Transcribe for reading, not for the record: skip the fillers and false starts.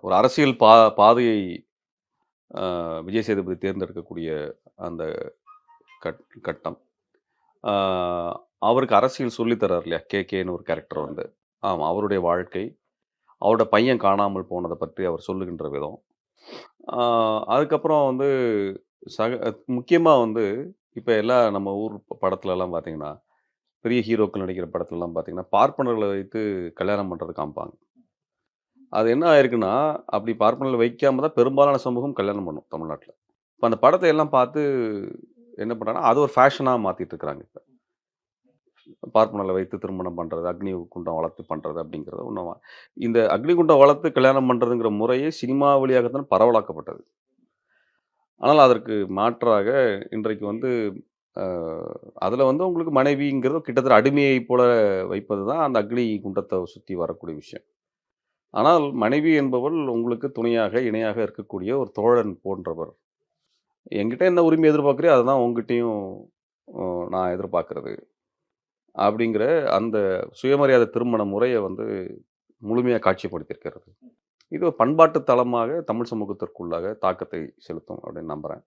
ஒரு அரசியல் பாதையை விஜய் சேதுபதி தேர்ந்தெடுக்கக்கூடிய அந்த கட்டம். ஆ அவருக்கு அரசியல் சொல்லி தர்றாரு இல்லையா? கேகேன்னு ஒரு கேரக்டர் வந்து. ஆமா. அவருடைய வாழ்க்கை, அவரோட பையன் காணாமல் போனத பற்றி அவர் சொல்லுகின்ற விதம். ஆ அதுக்கப்புறம் வந்து முக்கியமா வந்து இப்ப எல்லாம் நம்ம ஊர் படத்துலலாம் பார்த்தீங்கன்னா, பெரிய ஹீரோக்கள் நடிக்கிற படத்துலலாம் பார்த்தீங்கன்னா, பார்ப்பனர்கள வைத்து கல்யாணம் பண்றது காமிப்பாங்க. அது என்ன ஆயிருக்குன்னா, அப்படி பார்ப்பனர்கள வைக்காம தான் பெரும்பாலான சமூகம் கல்யாணம் பண்ணும் தமிழ்நாட்ல. இப்ப அந்த படத்த எல்லாம் பார்த்து என்ன பண்றாங்கன்னா, அது ஒரு ஃபேஷனா மாத்திட்டு இருக்கிறாங்க இப்ப. பார்ப்பனர்கள வைத்து திருமணம் பண்றது, அக்னி குண்டம் வளர்த்து பண்றது அப்படிங்கிறது ஒண்ணும் இந்த அக்னி குண்டம் வளர்த்து கல்யாணம் பண்றதுங்கிற முறையே சினிமா வழியாக தான் பரவலாக்கப்பட்டது. ஆனால் அதற்கு மாற்றாக இன்றைக்கு வந்து அ அதில வந்து உங்களுக்கு மனைவிங்கிறது கிட்டத்தட்ட அடிமையைப் போல வைப்பது தான் அந்த அக்னி குண்டத்த சுத்தி வரக்கூடிய விஷயம். ஆனால் மனைவி என்பவள் உங்களுக்கு துணையாக, இணையாக இருக்கக்கூடிய ஒரு தோழன் போன்றவர். என்கிட்ட என்ன உரிமை எதிர்பார்க்கிறியோ, அதுதான் உன்கிட்டயும் அ நான் எதிர்பார்க்கிறது. அப்படிங்கிற அந்த சுயமரியாதை திருமண முறைய வந்து முழுமையா காட்சிப்படுத்தியிருக்கிறது. இது ஒரு பண்பாட்டு தளமாக தமிழ் சமூகத்திற்குள்ளாக தாக்கத்தை செலுத்தும் அப்படின்னு நம்புறேன்.